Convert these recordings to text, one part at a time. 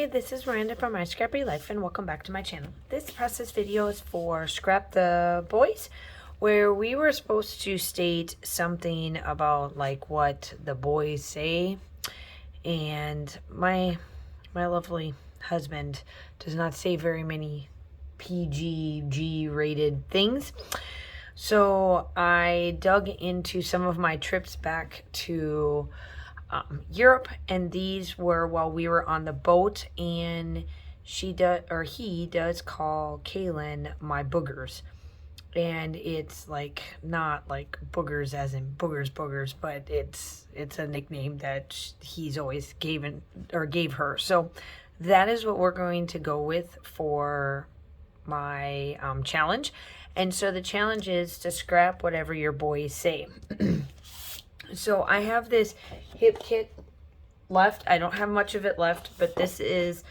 Hi, this is Miranda from My Scrappy Life and welcome back to my channel. This process video is for Scrap the Boys, where we were supposed to state something about like what the boys say, and my lovely husband does not say very many PG rated things. So I dug into some of my trips back to Europe, and these were while we were on the boat, and he does call Kaylin my boogers, and it's like not like boogers as in boogers, but it's a nickname that he's always gave her. So that is what we're going to go with for my challenge. And so the challenge is to scrap whatever your boys say. So I have this hip kit left. I don't have much of it left, but this is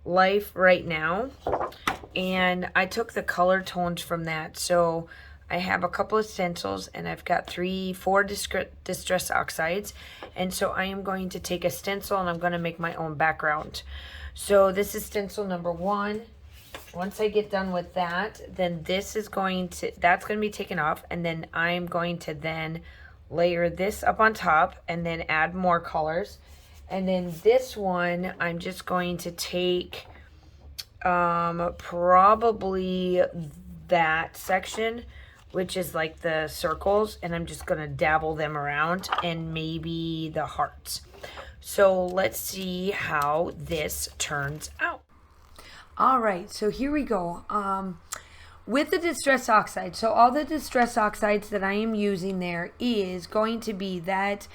Life Right Now. And I took the color tones from that. So I have a couple of stencils, and I've got 4 distress oxides. And so I am going to take a stencil and I'm going to make my own background. So this is stencil number 1. Once I get done with that, then that's going to be taken off, and then I'm going to then layer this up on top and then add more colors. And then this one I'm just going to take probably that section, which is like the circles, and I'm just going to dabble them around, and maybe the hearts. So let's see how this turns out. All right, so here we go. With the Distress Oxide, so all the Distress Oxides that I am using there is going to be that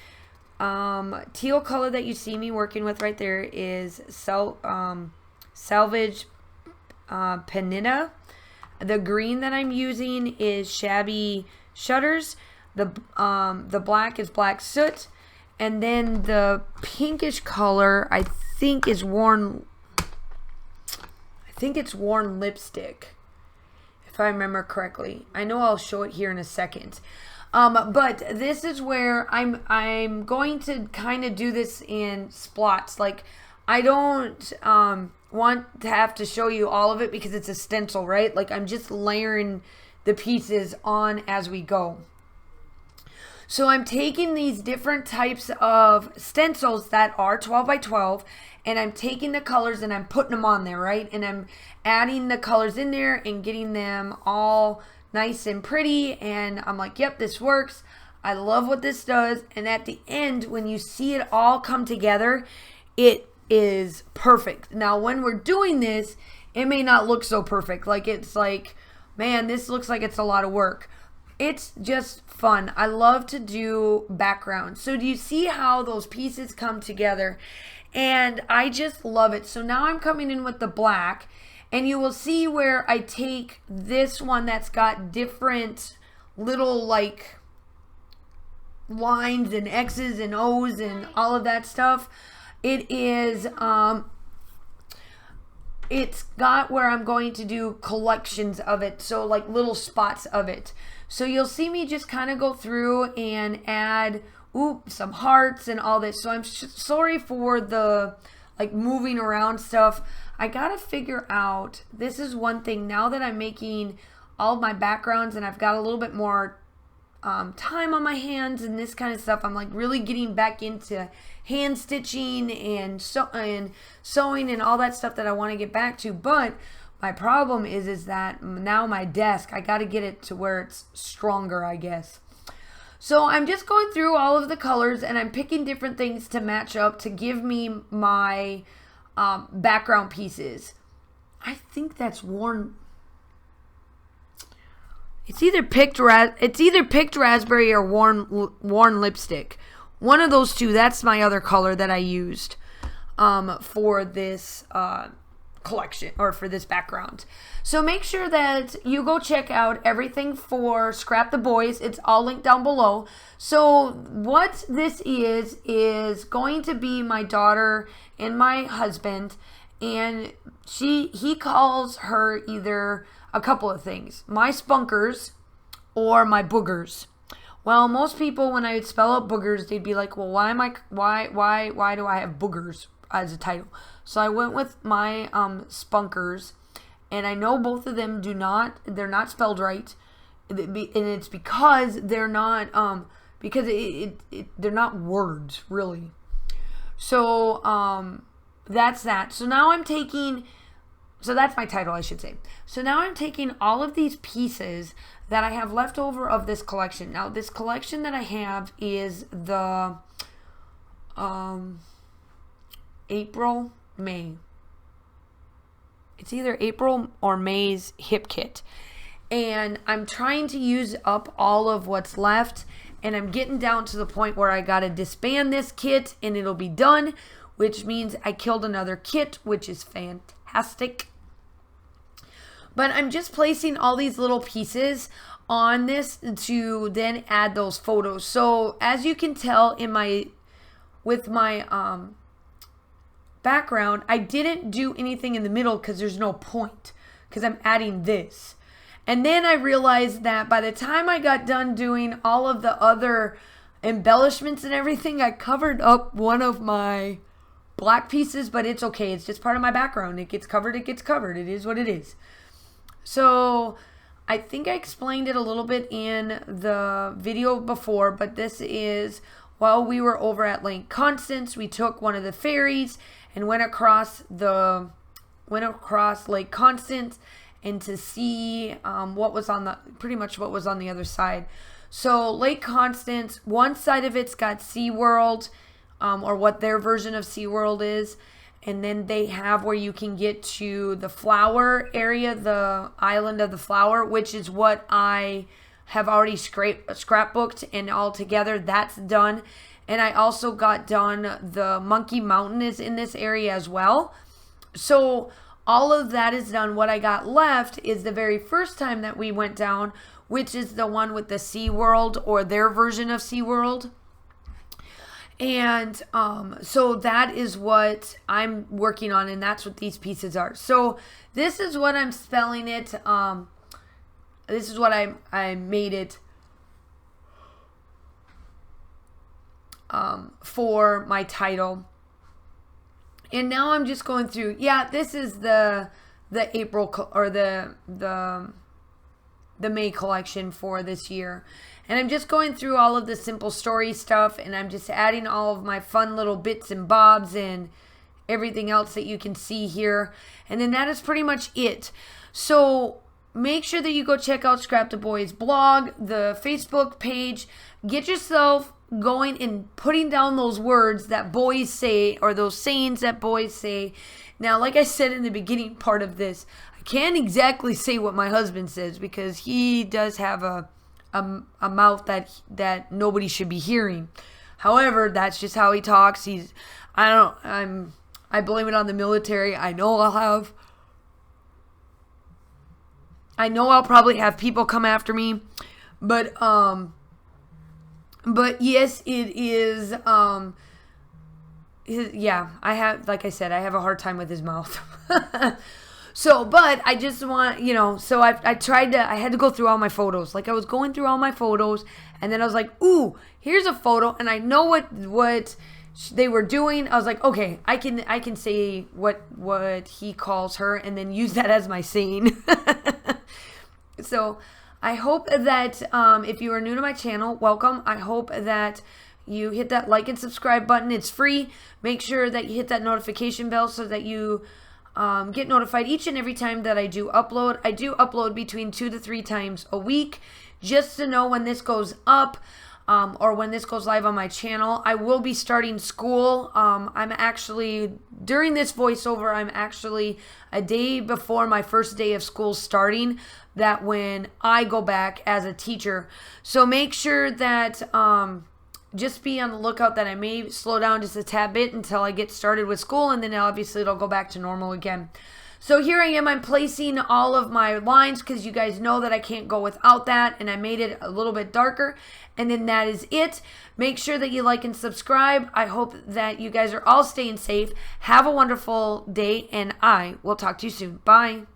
teal color that you see me working with right there is Salvage Panina. The green that I'm using is Shabby Shutters. The black is Black Soot. And then the pinkish color I think is Worn Lipstick, if I remember correctly. I know I'll show it here in a second. But this is where I'm going to kind of do this in splots. Like, I don't want to have to show you all of it because it's a stencil, right? Like, I'm just layering the pieces on as we go. So I'm taking these different types of stencils that are 12 by 12, and I'm taking the colors and I'm putting them on there, right? And I'm adding the colors in there and getting them all nice and pretty. And I'm like, yep, this works. I love what this does. And at the end, when you see it all come together, it is perfect. Now, when we're doing this, it may not look so perfect. Like, it's like, man, this looks like it's a lot of work. It's just fun. I love to do backgrounds. So do you see how those pieces come together? And I just love it. So now I'm coming in with the black, and you will see where I take this one that's got different little like lines and X's and O's and all of that stuff. It is it's got where I'm going to do collections of it, so like little spots of it. So you'll see me just kind of go through and add some hearts and all this. So I'm sorry for the like moving around stuff. I gotta figure out, this is one thing now that I'm making all of my backgrounds and I've got a little bit more time on my hands and this kind of stuff. I'm like really getting back into hand stitching and sewing and all that stuff that I want to get back to. But my problem is that now my desk, I got to get it to where it's stronger, I guess. So I'm just going through all of the colors and I'm picking different things to match up to give me my background pieces. I think that's Worn. It's either picked raspberry or worn lipstick. One of those two. That's my other color that I used for this collection or for this background. So make sure that you go check out everything for Scrap the Boys. It's all linked down below. So what this is going to be my daughter and my husband, and he calls her either a couple of things, my spunkers or my boogers. Well, most people, when I would spell out boogers, they'd be like, well, why do I have boogers? as a title. So I went with my Spunkiers, and I know both of them they're not spelled right, and it's because they're not they're not words really. So that's that. So now I'm taking, so that's my title, I should say. So now I'm taking all of these pieces that I have left over of this collection. Now this collection that I have is the April, May. It's either April or May's hip kit. And I'm trying to use up all of what's left. And I'm getting down to the point where I got to disband this kit and it'll be done. Which means I killed another kit, which is fantastic. But I'm just placing all these little pieces on this to then add those photos. So as you can tell with my background, I didn't do anything in the middle because there's no point, because I'm adding this. And then I realized that by the time I got done doing all of the other embellishments and everything, I covered up one of my black pieces, but it's okay. It's just part of my background. It gets covered. It gets covered. It is what it is. So I think I explained it a little bit in the video before, but this is while we were over at Lake Constance, we took one of the ferries and went across Lake Constance and to see what was on the other side. So Lake Constance, one side of it's got SeaWorld, or what their version of SeaWorld is. And then they have where you can get to the flower area, the island of the flower, which is what I have already scrapbooked, and all together that's done. And I also got done the Monkey Mountain is in this area as well. So all of that is done. What I got left is the very first time that we went down, which is the one with the SeaWorld or their version of SeaWorld. And so that is what I'm working on, and that's what these pieces are. So this is what I'm spelling it. This is what I made it for my title. And now I'm just going through. Yeah, this is the April or the May collection for this year. And I'm just going through all of the simple story stuff, and I'm just adding all of my fun little bits and bobs and everything else that you can see here. And then that is pretty much it. So make sure that you go check out Scrap the Boys blog, the Facebook page. Get yourself going and putting down those words that boys say, or those sayings that boys say. Now, like I said in the beginning part of this, I can't exactly say what my husband says because he does have a mouth that nobody should be hearing. However, that's just how he talks. I blame it on the military. I know I'll probably have people come after me, but yes, it is, yeah, like I said, I have a hard time with his mouth. So, but I just want, so I had to go through all my photos. Like I was going through all my photos, and then I was like, ooh, here's a photo, and I know what they were doing. I was like, okay, I can say what he calls her, and then use that as my saying. So I hope that if you are new to my channel, welcome. I hope that you hit that like and subscribe button. It's free. Make sure that you hit that notification bell so that you get notified each and every time that I do upload. I do upload between 2 to 3 times a week just to know when this goes up or when this goes live on my channel. I will be starting school. I'm actually, during this voiceover, I'm actually a day before my first day of school starting, that when I go back as a teacher. So make sure that just be on the lookout that I may slow down just a tad bit until I get started with school, and then obviously it'll go back to normal again. So here I am, I'm placing all of my lines because you guys know that I can't go without that, and I made it a little bit darker, and then that is it. Make sure that you like and subscribe. I hope that you guys are all staying safe. Have a wonderful day, and I will talk to you soon. Bye.